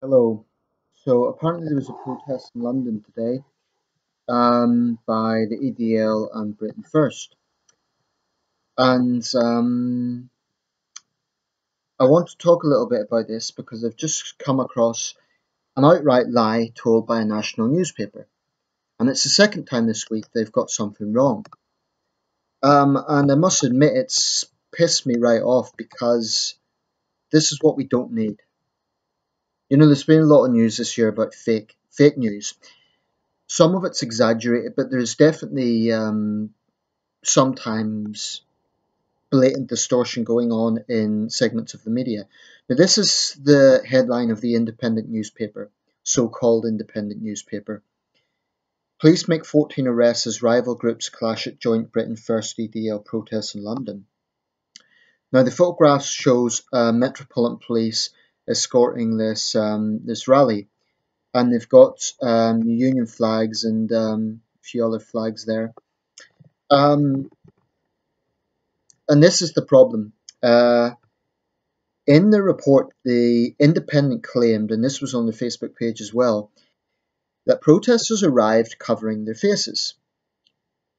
Hello. So apparently there was a protest in London today by the EDL and Britain First. And I want to talk a little bit about this because I've just come across an outright lie told by a national newspaper. And it's the second time this week they've got something wrong. And I must admit it's pissed me right off because this is what we don't need. You know, there's been a lot of news this year about fake news. Some of it's exaggerated, but there's definitely sometimes blatant distortion going on in segments of the media. Now, this is the headline of the independent newspaper, so-called independent newspaper. Police make 14 arrests as rival groups clash at joint Britain First EDL protests in London. Now, the photographs shows Metropolitan Police escorting this rally, and they've got Union flags and a few other flags there. And this is the problem. In the report, the Independent claimed, and this was on the Facebook page as well, that protesters arrived covering their faces.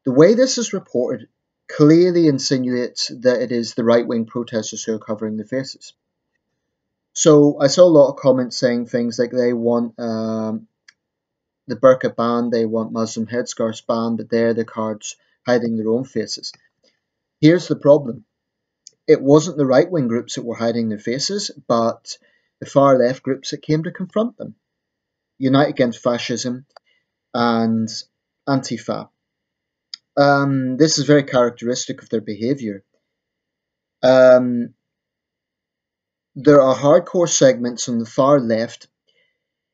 The way this is reported clearly insinuates that it is the right-wing protesters who are covering their faces. So I saw a lot of comments saying things like they want the burqa ban, they want Muslim headscarves banned, but they're the cards hiding their own faces. Here's the problem. It wasn't the right-wing groups that were hiding their faces, but the far-left groups that came to confront them. Unite Against Fascism and Antifa. This is very characteristic of their behaviour. There are hardcore segments on the far left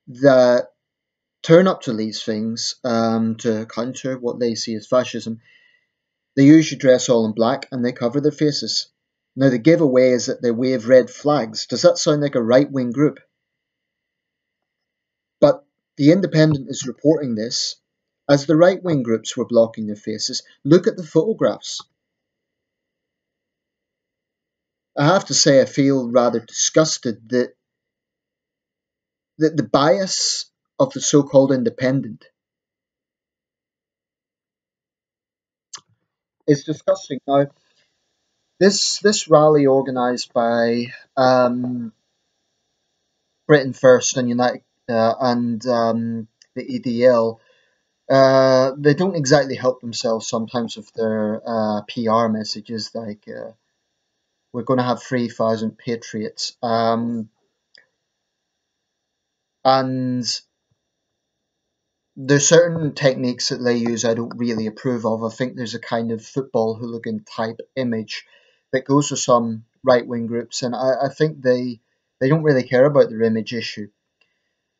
that turn up to these things to counter what they see as fascism. They usually dress all in black and they cover their faces. Now, the giveaway is that they wave red flags. Does that sound like a right-wing group? But the Independent is reporting this as the right-wing groups were blocking their faces. Look at the photographs. I have to say I feel rather disgusted that the bias of the so-called Independent is disgusting. Now, this rally organised by Britain First and United and the EDL, they don't exactly help themselves sometimes with their PR messages like we're going to have 3,000 patriots. And there's certain techniques that they use I don't really approve of. I think there's a kind of football hooligan type image that goes with some right-wing groups, and I think they don't really care about their image issue.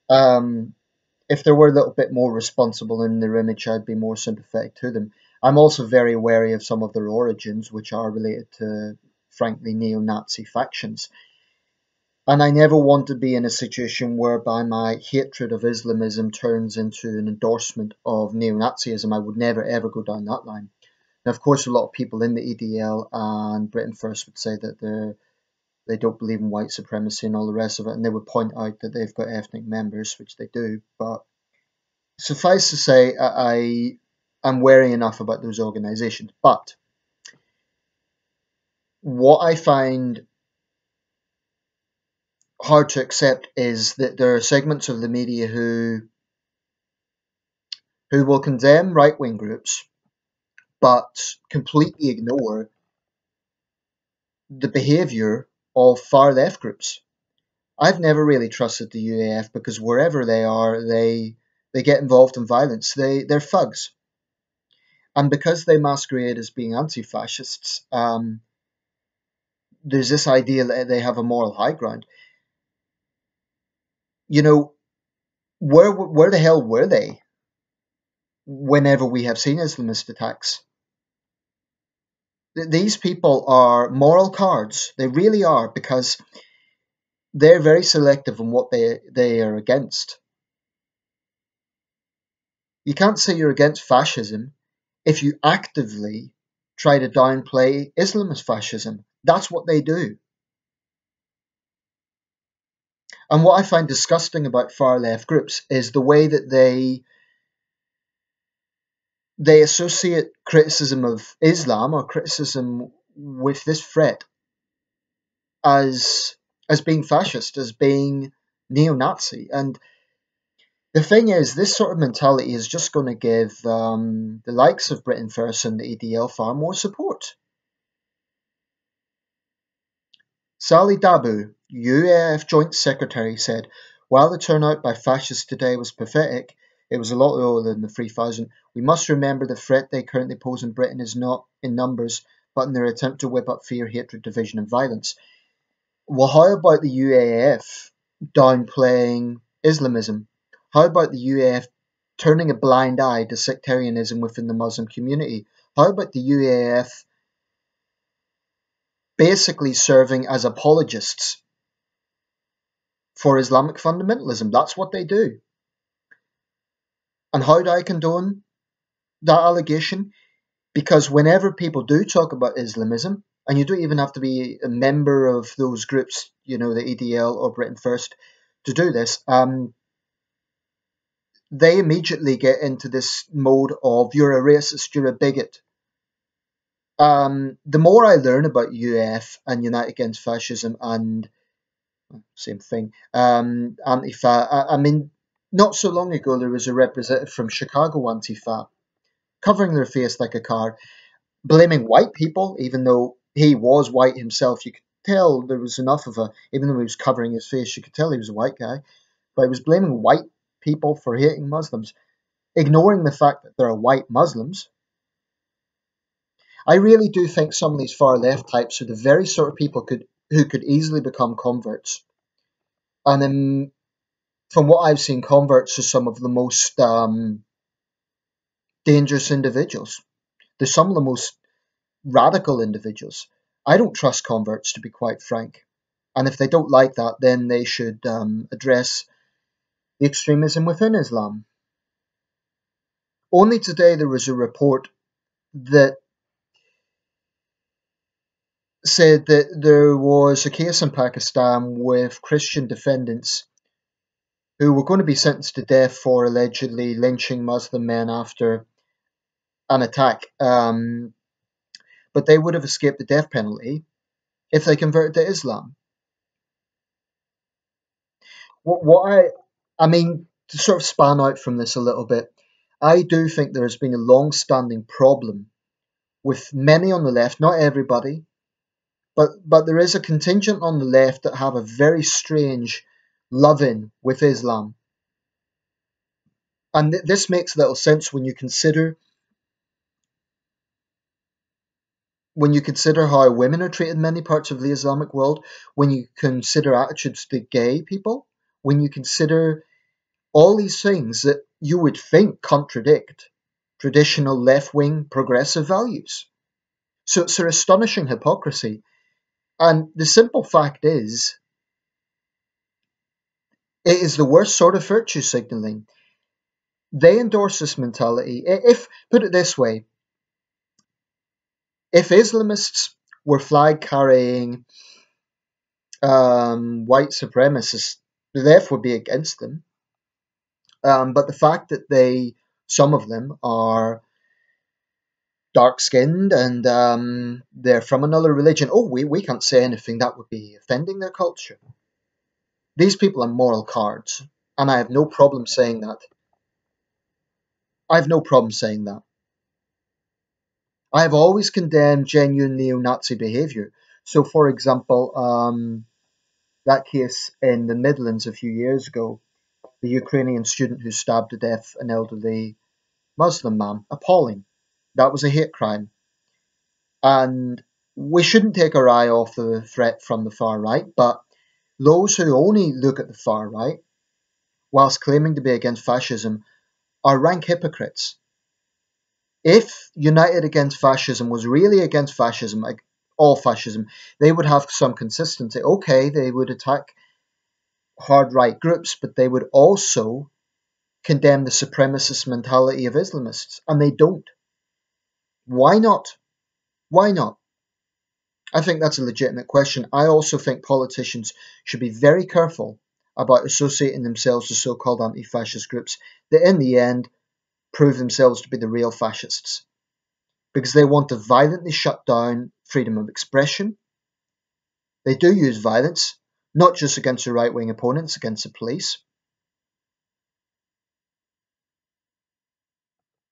If they were a little bit more responsible in their image, I'd be more sympathetic to them. I'm also very wary of some of their origins, which are related to, frankly, neo-Nazi factions. And I never want to be in a situation whereby my hatred of Islamism turns into an endorsement of neo-Nazism. I would never ever go down that line. Now, of course, a lot of people in the EDL and Britain First would say that they don't believe in white supremacy and all the rest of it, and they would point out that they've got ethnic members, which they do. But suffice to say, I'm wary enough about those organisations. But what I find hard to accept is that there are segments of the media who will condemn right-wing groups but completely ignore the behaviour of far-left groups. I've never really trusted the UAF because wherever they are, they get involved in violence. They're thugs. And because they masquerade as being anti-fascists, there's this idea that they have a moral high ground. You know, where the hell were they whenever we have seen Islamist attacks? These people are moral cards. They really are, because they're very selective on what they are against. You can't say you're against fascism if you actively try to downplay Islamist fascism. That's what they do. And what I find disgusting about far left groups is the way that they associate criticism of Islam or criticism with this threat as being fascist, as being neo-Nazi. And the thing is, this sort of mentality is just going to give the likes of Britain First and the EDL far more support. Sally Dabu, UAF Joint Secretary, said, "While the turnout by fascists today was pathetic, it was a lot lower than the 3,000. We must remember the threat they currently pose in Britain is not in numbers, but in their attempt to whip up fear, hatred, division and violence." Well, how about the UAF downplaying Islamism? How about the UAF turning a blind eye to sectarianism within the Muslim community? How about the UAF basically serving as apologists for Islamic fundamentalism? That's what they do. And how do I condone that allegation? Because whenever people do talk about Islamism, and you don't even have to be a member of those groups, the EDL or Britain First, to do this, they immediately get into this mode of you're a racist, you're a bigot. The more I learn about UAF and Unite Against Fascism and same thing, Antifa, I mean, not so long ago there was a representative from Chicago Antifa covering their face like a card, blaming white people, even though he was white himself. You could tell there was enough of even though he was covering his face, you could tell he was a white guy, but he was blaming white people for hating Muslims, ignoring the fact that there are white Muslims. I really do think some of these far left types are the very sort of people who could easily become converts. And from what I've seen, converts are some of the most dangerous individuals. They're some of the most radical individuals. I don't trust converts, to be quite frank. And if they don't like that, then they should address the extremism within Islam. Only today there was a report that said that there was a case in Pakistan with Christian defendants who were going to be sentenced to death for allegedly lynching Muslim men after an attack. But they would have escaped the death penalty if they converted to Islam. I mean, to sort of span out from this a little bit, I do think there has been a long-standing problem with many on the left, not everybody, but there is a contingent on the left that have a very strange love-in with Islam. And this makes little sense when you consider how women are treated in many parts of the Islamic world, when you consider attitudes to gay people, when you consider all these things that you would think contradict traditional left-wing progressive values. So it's an astonishing hypocrisy. And the simple fact is, it is the worst sort of virtue signaling. They endorse this mentality. Put it this way, if Islamists were flag-carrying white supremacists, the left would be against them. But the fact that some of them are dark-skinned and they're from another religion, we can't say anything that would be offending their culture. These people are moral cards, and I have no problem saying that. I have no problem saying that. I have always condemned genuine neo-Nazi behaviour. So, for example, that case in the Midlands a few years ago, the Ukrainian student who stabbed to death an elderly Muslim man, appalling. That was a hate crime. And we shouldn't take our eye off the threat from the far right, but those who only look at the far right, whilst claiming to be against fascism, are rank hypocrites. If United Against Fascism was really against fascism, like all fascism, they would have some consistency. Okay, they would attack hard right groups, but they would also condemn the supremacist mentality of Islamists, and they don't. Why not? Why not? I think that's a legitimate question. I also think politicians should be very careful about associating themselves with so-called anti-fascist groups that in the end prove themselves to be the real fascists, because they want to violently shut down freedom of expression. They do use violence, not just against their right-wing opponents, against the police.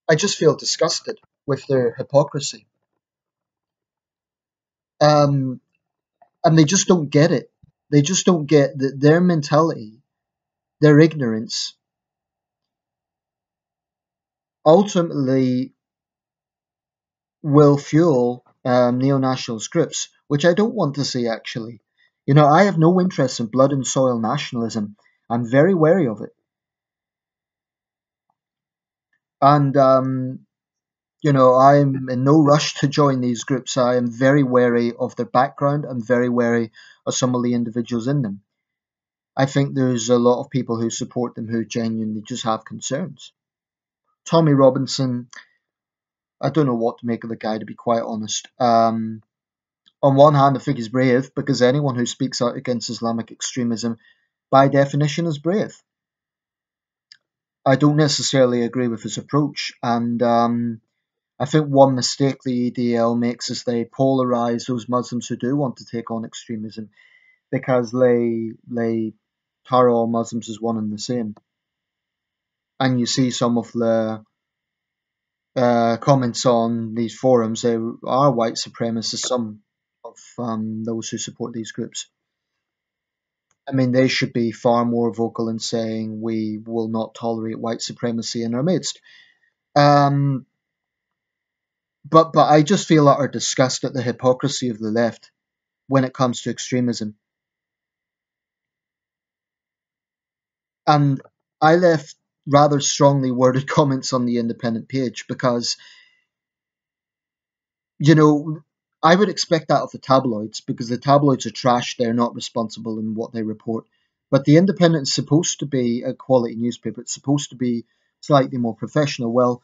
I just feel disgusted with their hypocrisy. And they just don't get it. They just don't get that their mentality, their ignorance, ultimately will fuel neo-nationalist groups, which I don't want to see actually. You know, I have no interest in blood and soil nationalism. I'm very wary of it. And, you know, I'm in no rush to join these groups. I am very wary of their background. I'm very wary of some of the individuals in them. I think there's a lot of people who support them who genuinely just have concerns. Tommy Robinson, I don't know what to make of the guy, to be quite honest. On one hand, I think he's brave because anyone who speaks out against Islamic extremism, by definition, is brave. I don't necessarily agree with his approach, and I think one mistake the EDL makes is they polarize those Muslims who do want to take on extremism because they tar all Muslims as one and the same. And you see some of the comments on these forums, they are white supremacists, some of those who support these groups. I mean, they should be far more vocal in saying we will not tolerate white supremacy in our midst. Um, but I just feel utter disgust at the hypocrisy of the left when it comes to extremism. And I left rather strongly worded comments on the independent page because, you know, I would expect that of the tabloids because the tabloids are trash. They're not responsible in what they report. But the Independent is supposed to be a quality newspaper. It's supposed to be slightly more professional. Well,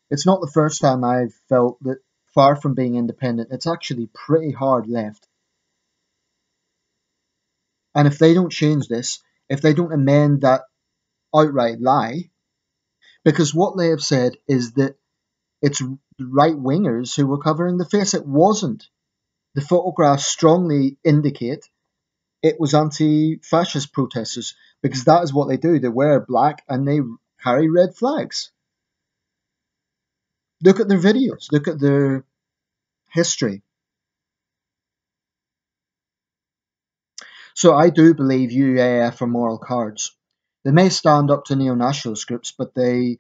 it's not the first time I've felt that far from being independent, it's actually pretty hard left. And if they don't change this, if they don't amend that outright lie, because what they have said is that it's right wingers who were covering the face, it wasn't. The photographs strongly indicate it was anti-fascist protesters because that is what they do. They wear black and they carry red flags. Look at their videos. Look at their history. So I do believe UAF are moral cards. They may stand up to neo-nationalist groups, but they're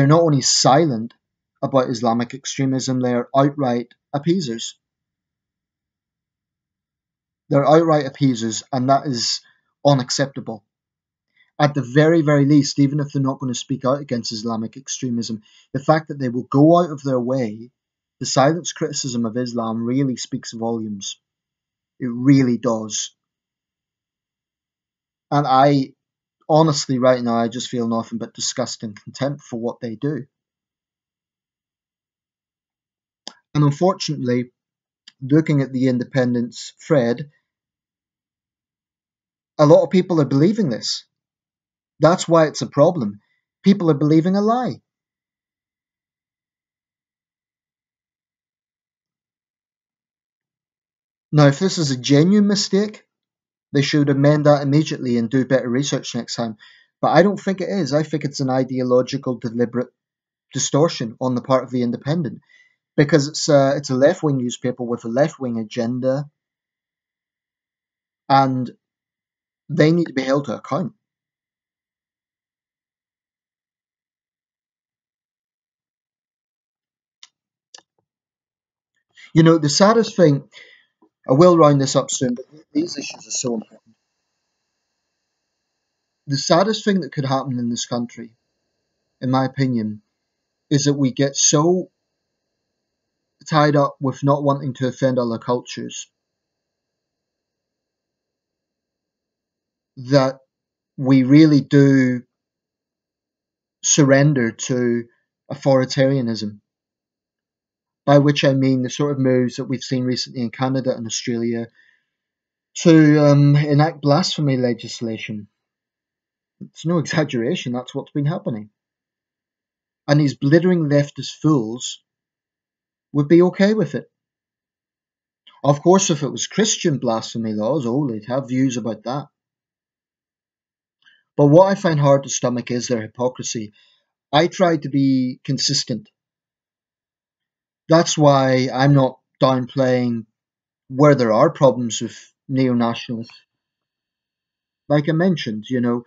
not only silent about Islamic extremism, they are outright appeasers. They're outright appeasers, and that is unacceptable. At the very, very least, even if they're not going to speak out against Islamic extremism, the fact that they will go out of their way to silence criticism of Islam really speaks volumes. It really does. And I honestly, right now, I just feel nothing but disgust and contempt for what they do. And unfortunately, looking at the Independent's thread, a lot of people are believing this. That's why it's a problem. People are believing a lie. Now, if this is a genuine mistake, they should amend that immediately and do better research next time. But I don't think it is. I think it's an ideological, deliberate distortion on the part of the Independent because it's a left-wing newspaper with a left-wing agenda, and they need to be held to account. You know, the saddest thing, I will round this up soon, but these issues are so important. The saddest thing that could happen in this country, in my opinion, is that we get so tied up with not wanting to offend other cultures that we really do surrender to authoritarianism, by which I mean the sort of moves that we've seen recently in Canada and Australia to enact blasphemy legislation. It's no exaggeration, that's what's been happening. And these blithering leftist fools would be okay with it. Of course, if it was Christian blasphemy laws, oh, they'd have views about that. But what I find hard to stomach is their hypocrisy. I try to be consistent. That's why I'm not downplaying where there are problems with neo-nationalists. Like I mentioned, there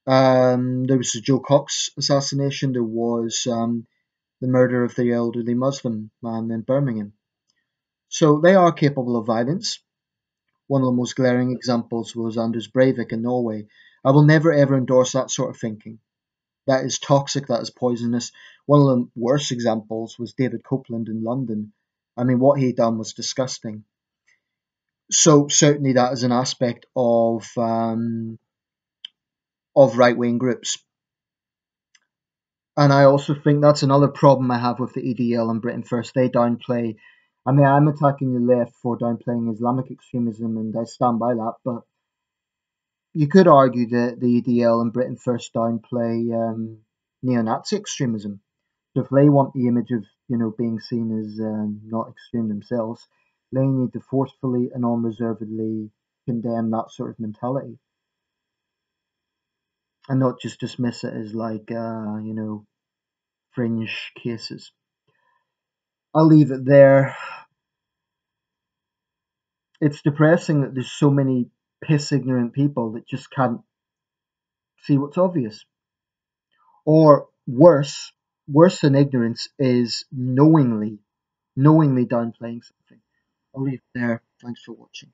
was the Joe Cox assassination. There was the murder of the elderly Muslim man in Birmingham. So they are capable of violence. One of the most glaring examples was Anders Breivik in Norway. I will never ever endorse that sort of thinking. That is toxic, that is poisonous. One of the worst examples was David Copeland in London. I mean, what he done was disgusting. So certainly that is an aspect of right wing groups. And I also think that's another problem I have with the EDL and Britain First. They downplay. I mean, I'm attacking the left for downplaying Islamic extremism, and I stand by that. But you could argue that the EDL and Britain First downplay neo-Nazi extremism. So if they want the image of being seen as not extreme themselves, they need to forcefully and unreservedly condemn that sort of mentality, and not just dismiss it as like fringe cases. I'll leave it there. It's depressing that there's so many piss ignorant people that just can't see what's obvious. Or worse than ignorance is knowingly downplaying something. I'll leave it there. Thanks for watching.